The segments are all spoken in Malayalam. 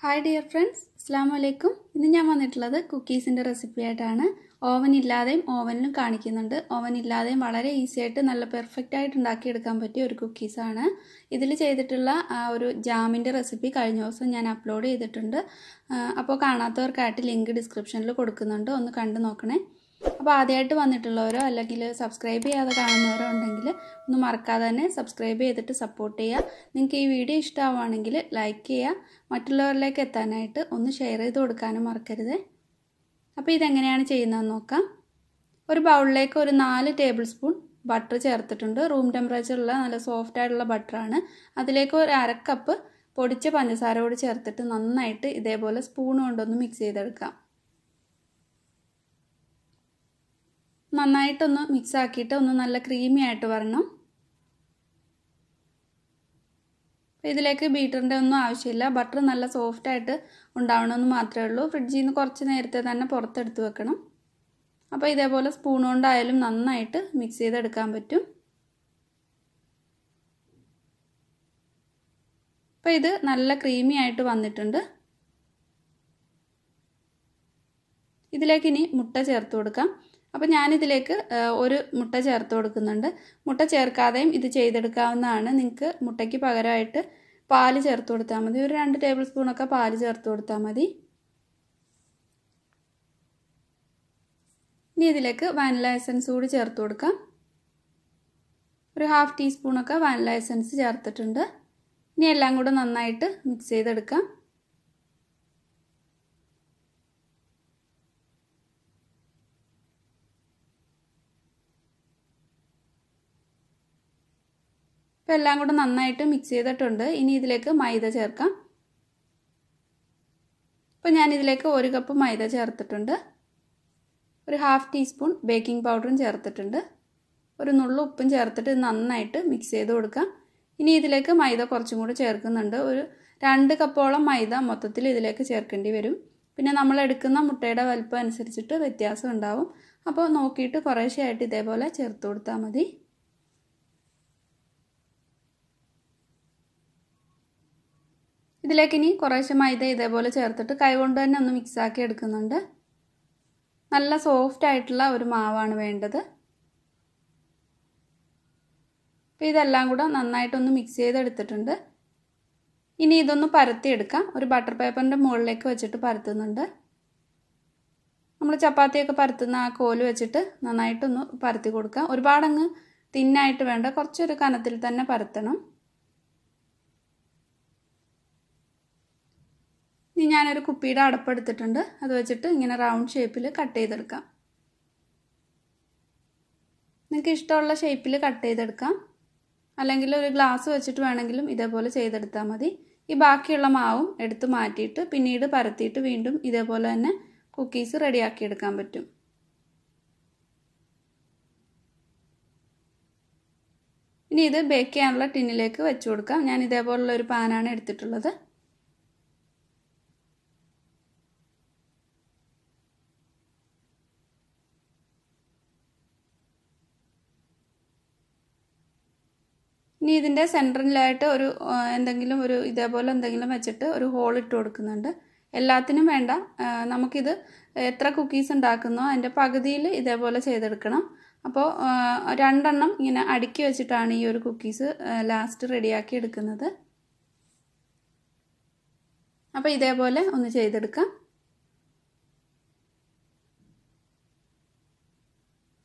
Hi dear friends, Assalamu alaikum. ഇന്ന് ഞാൻ വന്നിട്ടുള്ളത് കുക്കീസിന്റെ റെസിപ്പി ആയിട്ടാണ്. ഓവൻ ഇല്ലാതെയും ഓവനിലും കാണിക്കുന്നുണ്ട്. ഓവൻ ഇല്ലാതെയും വളരെ ഈസി ആയിട്ട് നല്ല പെർഫെക്റ്റ് ആയിട്ട് ഉണ്ടാക്കി എടുക്കാൻ പറ്റിയ ഒരു കുക്കീസ് ആണ്. ഇതിൽ ചെയ്തിട്ടുള്ള ഒരു ജാമിന്റെ റെസിപ്പി കഴിഞ്ഞ ദിവസം ഞാൻ അപ്ലോഡ് ചെയ്തിട്ടുണ്ട്. അപ്പോൾ കാണാത്തവർക്കായിട്ട് ലിങ്ക് ഡിസ്ക്രിപ്ഷനിൽ കൊടുക്കുന്നുണ്ട്. ഒന്ന് കണ്ടു നോക്കണേ. അപ്പോൾ ആദ്യമായിട്ട് വന്നിട്ടുള്ളവരോ അല്ലെങ്കിൽ സബ്സ്ക്രൈബ് ചെയ്യാതെ കാണുന്നവരോ ഉണ്ടെങ്കിൽ ഒന്ന് മറക്കാതെ തന്നെ സബ്സ്ക്രൈബ് ചെയ്തിട്ട് സപ്പോർട്ട് ചെയ്യുക. നിങ്ങൾക്ക് ഈ വീഡിയോ ഇഷ്ടമാവുകയാണെങ്കിൽ ലൈക്ക് ചെയ്യുക. മറ്റുള്ളവരിലേക്ക് എത്താനായിട്ട് ഒന്ന് ഷെയർ ചെയ്ത് കൊടുക്കാനും മറക്കരുത്. അപ്പോൾ ഇതെങ്ങനെയാണ് ചെയ്യുന്നതെന്ന് നോക്കാം. ഒരു ബൗളിലേക്ക് ഒരു 4 ടേബിൾ സ്പൂൺ ബട്ടർ ചേർത്തിട്ടുണ്ട്. റൂം ടെമ്പറേച്ചറുള്ള നല്ല സോഫ്റ്റ് ആയിട്ടുള്ള ബട്ടറാണ്. അതിലേക്ക് ഒരു 1/2 കപ്പ് പൊടിച്ച പഞ്ചസാര കൂടി ചേർത്തിട്ട് നന്നായിട്ട് ഇതേപോലെ സ്പൂൺ കൊണ്ടൊന്ന് മിക്സ് ചെയ്തെടുക്കാം. നന്നായിട്ടൊന്ന് മിക്സ് ആക്കിയിട്ട് ഒന്ന് നല്ല ക്രീമി ആയിട്ട് വരണം. ഇതിലേക്ക് ബീറ്ററിൻ്റെ ഒന്നും ആവശ്യമില്ല. ബട്ടർ നല്ല സോഫ്റ്റ് ആയിട്ട് ഉണ്ടാവണമെന്ന് മാത്രമേ ഉള്ളൂ. ഫ്രിഡ്ജിൽ നിന്ന് കുറച്ച് നേരത്തെ തന്നെ പുറത്തെടുത്ത് വെക്കണം. അപ്പോൾ ഇതേപോലെ സ്പൂൺ കൊണ്ടായാലും നന്നായിട്ട് മിക്സ് ചെയ്തെടുക്കാൻ പറ്റും. അപ്പോൾ ഇത് നല്ല ക്രീമി ആയിട്ട് വന്നിട്ടുണ്ട്. ഇതിലേക്ക് ഇനി മുട്ട ചേർത്ത് കൊടുക്കാം. അപ്പോൾ ഞാനിതിലേക്ക് ഒരു മുട്ട ചേർത്ത് കൊടുക്കുന്നുണ്ട്. മുട്ട ചേർക്കാതെയും ഇത് ചെയ്തെടുക്കാവുന്നതാണ്. നിങ്ങൾക്ക് മുട്ടയ്ക്ക് പകരമായിട്ട് പാല് ചേർത്ത് കൊടുത്താൽ മതി. ഒരു 2 ടേബിൾ സ്പൂണൊക്കെ പാല് ചേർത്ത് കൊടുത്താൽ മതി. ഇനി ഇതിലേക്ക് വാനില എസൻസ് കൂടി ചേർത്ത് കൊടുക്കാം. ഒരു 1/2 ടീസ്പൂണൊക്കെ വാനില എസൻസ് ചേർത്തിട്ടുണ്ട്. ഇനി എല്ലാം കൂടെ നന്നായിട്ട് മിക്സ് ചെയ്തെടുക്കാം. ഇപ്പോൾ എല്ലാം കൂടെ നന്നായിട്ട് മിക്സ് ചെയ്തിട്ടുണ്ട്. ഇനി ഇതിലേക്ക് മൈദ ചേർക്കാം. ഇപ്പോൾ ഞാനിതിലേക്ക് 1 കപ്പ് മൈദ ചേർത്തിട്ടുണ്ട്. ഒരു 1/2 ടീസ്പൂൺ ബേക്കിംഗ് പൗഡറും ചേർത്തിട്ടുണ്ട്. ഒരു നുള്ളു ഉപ്പും ചേർത്തിട്ട് നന്നായിട്ട് മിക്സ് ചെയ്ത് കൊടുക്കാം. ഇനി ഇതിലേക്ക് മൈദ കുറച്ചും കൂടി ചേർക്കുന്നുണ്ട്. ഒരു 2 കപ്പോളം മൈദ മൊത്തത്തിൽ ഇതിലേക്ക് ചേർക്കേണ്ടി വരും. പിന്നെ നമ്മൾ എടുക്കുന്ന മുട്ടയുടെ വലുപ്പം അനുസരിച്ചിട്ട് വ്യത്യാസം ഉണ്ടാവും. അപ്പോൾ നോക്കിയിട്ട് കുറേശ്ശെയായിട്ട് ഇതേപോലെ ചേർത്ത് കൊടുത്താൽ മതി. ഇതിലേക്ക് ഇനി കുറേശ്ശെ മൈദ ഇതേപോലെ ചേർത്തിട്ട് കൈകൊണ്ട് തന്നെ ഒന്ന് മിക്സ് ആക്കി എടുക്കുന്നുണ്ട്. നല്ല സോഫ്റ്റ് ആയിട്ടുള്ള ഒരു മാവാണ് വേണ്ടത്. അപ്പോൾ ഇതെല്ലാം കൂടെ നന്നായിട്ടൊന്ന് മിക്സ് ചെയ്തെടുത്തിട്ടുണ്ട്. ഇനി ഇതൊന്ന് പരത്തിയെടുക്കാം. ഒരു ബട്ടർ പേപ്പറിൻ്റെ മുകളിലേക്ക് വെച്ചിട്ട് പരത്തുന്നുണ്ട്. നമ്മൾ ചപ്പാത്തിയൊക്കെ പരത്തുന്ന ആ കോല് വെച്ചിട്ട് നന്നായിട്ടൊന്ന് പരത്തി കൊടുക്കാം. ഒരുപാടങ്ങ് തിന്നായിട്ട് വേണ്ട, കുറച്ചൊരു കനത്തിൽ തന്നെ പരത്തണം. ഇനി ഞാനൊരു കുപ്പിയുടെ അടപ്പെടുത്തിട്ടുണ്ട്. അത് വെച്ചിട്ട് ഇങ്ങനെ റൗണ്ട് ഷേപ്പിൽ കട്ട് ചെയ്തെടുക്കാം. നിങ്ങൾക്ക് ഇഷ്ടമുള്ള ഷേപ്പിൽ കട്ട് ചെയ്തെടുക്കാം. അല്ലെങ്കിൽ ഒരു ഗ്ലാസ് വെച്ചിട്ട് വേണമെങ്കിലും ഇതേപോലെ ചെയ്തെടുത്താൽ മതി. ഈ ബാക്കിയുള്ള മാവും എടുത്ത് മാറ്റിയിട്ട് പിന്നീട് പരത്തിയിട്ട് വീണ്ടും ഇതേപോലെ തന്നെ കുക്കീസ് റെഡിയാക്കി എടുക്കാൻ പറ്റും. ഇനി ഇത് ബേക്ക് ചെയ്യാനുള്ള ടിന്നിലേക്ക് വെച്ച് കൊടുക്കാം. ഞാൻ ഇതേപോലുള്ള ഒരു പാനാണ് എടുത്തിട്ടുള്ളത്. ഇനി ഇതിൻ്റെ സെൻറ്ററിലായിട്ട് ഒരു എന്തെങ്കിലും ഒരു ഇതേപോലെ എന്തെങ്കിലും വെച്ചിട്ട് ഒരു ഹോൾ ഇട്ട് കൊടുക്കുന്നുണ്ട്. എല്ലാത്തിനും വേണ്ട, നമുക്കിത് എത്ര കുക്കീസ് ഉണ്ടാക്കുന്നോ അതിൻ്റെ പകുതിയിൽ ഇതേപോലെ ചെയ്തെടുക്കണം. അപ്പോൾ 2 എണ്ണം ഇങ്ങനെ അടുക്കി വെച്ചിട്ടാണ് ഈ ഒരു കുക്കീസ് ലാസ്റ്റ് റെഡിയാക്കി എടുക്കുന്നത്. അപ്പോൾ ഇതേപോലെ ഒന്ന് ചെയ്തെടുക്കാം.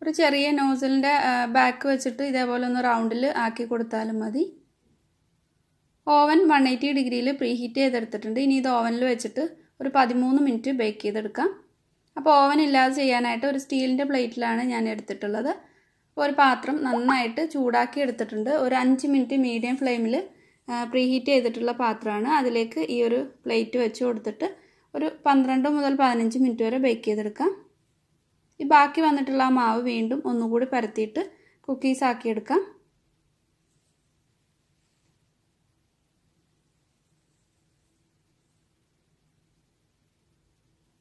ഒരു ചെറിയ നോസിലിൻ്റെ ബാക്ക് വെച്ചിട്ട് ഇതേപോലെ ഒന്ന് റൗണ്ടിൽ ആക്കി കൊടുത്താലും മതി. ഓവൻ 180 ഡിഗ്രിയിൽ പ്രീ ഹീറ്റ് ചെയ്തെടുത്തിട്ടുണ്ട്. ഇനി ഇത് ഓവനിൽ വെച്ചിട്ട് ഒരു 13 മിനിറ്റ് ബേക്ക് ചെയ്തെടുക്കാം. അപ്പോൾ ഓവൻ ഇല്ലാതെ ചെയ്യാനായിട്ട് ഒരു സ്റ്റീലിൻ്റെ പ്ലേറ്റിലാണ് ഞാൻ എടുത്തിട്ടുള്ളത്. അപ്പോൾ ഒരു പാത്രം നന്നായിട്ട് ചൂടാക്കി എടുത്തിട്ടുണ്ട്. ഒരു 5 മിനിറ്റ് മീഡിയം ഫ്ലെയിമിൽ പ്രീ ഹീറ്റ് ചെയ്തിട്ടുള്ള പാത്രമാണ്. അതിലേക്ക് ഈ ഒരു പ്ലേറ്റ് വെച്ച് കൊടുത്തിട്ട് ഒരു 12 മുതൽ 15 മിനിറ്റ് വരെ ബേക്ക് ചെയ്തെടുക്കാം. ഈ ബാക്കി വന്നിട്ടുള്ള ആ മാവ് വീണ്ടും ഒന്നുകൂടി പരത്തിയിട്ട് കുക്കീസ് ആക്കിയെടുക്കാം.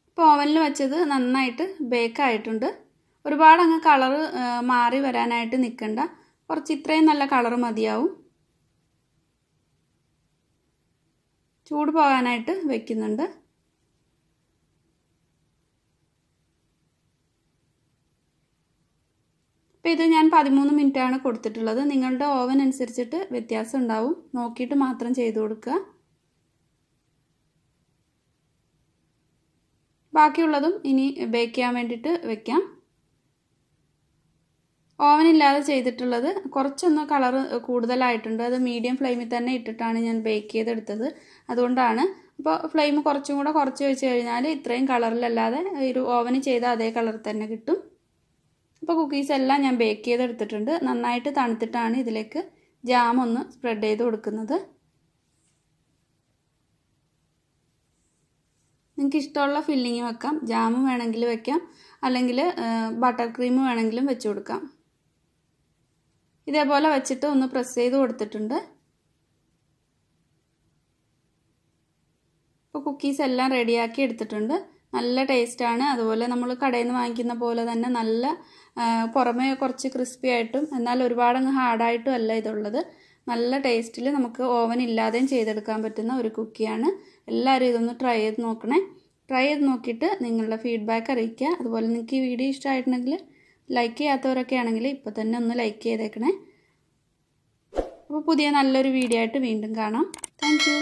ഇപ്പോൾ ഓവനിൽ വെച്ചത് നന്നായിട്ട് ബേക്ക് ആയിട്ടുണ്ട്. ഒരുപാട് അങ്ങ് കളറ് മാറി വരാനായിട്ട് നിൽക്കണ്ട. കുറച്ച് ഇത്രയും നല്ല കളറ് മതിയാവും. ചൂട് പോകാനായിട്ട് വെക്കുന്നുണ്ട്. അപ്പോൾ ഇത് ഞാൻ 13 മിനിറ്റാണ് കൊടുത്തിട്ടുള്ളത്. നിങ്ങളുടെ ഓവൻ അനുസരിച്ചിട്ട് വ്യത്യാസം ഉണ്ടാവും. നോക്കിയിട്ട് മാത്രം ചെയ്ത് കൊടുക്കുക. ബാക്കിയുള്ളതും ഇനി ബേക്ക് ചെയ്യാൻ വേണ്ടിയിട്ട് വെക്കാം. ഓവനില്ലാതെ ചെയ്തിട്ടുള്ളത് കുറച്ചൊന്ന് കളർ കൂടുതലായിട്ടുണ്ട്. അത് മീഡിയം ഫ്ലെയിമിൽ തന്നെ ഇട്ടിട്ടാണ് ഞാൻ ബേക്ക് ചെയ്തെടുത്തത്. അതുകൊണ്ടാണ്. അപ്പോൾ ഫ്ലെയിം കുറച്ചും കൂടെ കുറച്ച് വെച്ച് കഴിഞ്ഞാൽ ഇത്രയും കളറിലല്ലാതെ ഒരു ഓവനിൽ ചെയ്ത അതേ കളർ തന്നെ കിട്ടും. അപ്പോൾ കുക്കീസ് എല്ലാം ഞാൻ ബേക്ക് ചെയ്തെടുത്തിട്ടുണ്ട്. നന്നായിട്ട് തണുത്തിട്ടാണ് ഇതിലേക്ക് ജാം ഒന്ന് സ്പ്രെഡ് ചെയ്ത് കൊടുക്കുന്നത്. നിങ്ങൾക്ക് ഇഷ്ടമുള്ള ഫില്ലിങ് വെക്കാം. ജാമും വേണമെങ്കിൽ വെക്കാം, അല്ലെങ്കിൽ ബട്ടർ ക്രീം വേണമെങ്കിലും വെച്ച് കൊടുക്കാം. ഇതേപോലെ വെച്ചിട്ട് ഒന്ന് പ്രസ് ചെയ്ത് കൊടുത്തിട്ടുണ്ട്. ഇപ്പോൾ കുക്കീസ് എല്ലാം റെഡിയാക്കി എടുത്തിട്ടുണ്ട്. നല്ല ടേസ്റ്റാണ്. അതുപോലെ നമ്മൾ കടയിൽ നിന്ന് വാങ്ങിക്കുന്ന പോലെ തന്നെ നല്ല പുറമേ കുറച്ച് ക്രിസ്പി ആയിട്ടും എന്നാൽ ഒരുപാടങ്ങ് ഹാർഡായിട്ടും അല്ല ഇതുള്ളത്. നല്ല ടേസ്റ്റിൽ നമുക്ക് ഓവൻ ഇല്ലാതെയും ചെയ്തെടുക്കാൻ പറ്റുന്ന ഒരു കുക്കിയാണ്. എല്ലാവരും ഇതൊന്ന് ട്രൈ ചെയ്ത് നോക്കണേ. ട്രൈ ചെയ്ത് നോക്കിയിട്ട് നിങ്ങളുടെ ഫീഡ്ബാക്ക് അറിയിക്കുക. അതുപോലെ നിങ്ങൾക്ക് ഈ വീഡിയോ ഇഷ്ടമായിട്ടുണ്ടെങ്കിൽ ലൈക്ക് ചെയ്യാത്തവരൊക്കെ ആണെങ്കിൽ ഇപ്പോൾ തന്നെ ഒന്ന് ലൈക്ക് ചെയ്തേക്കണേ. അപ്പോൾ പുതിയ നല്ലൊരു വീഡിയോ ആയിട്ട് വീണ്ടും കാണാം. Thank you.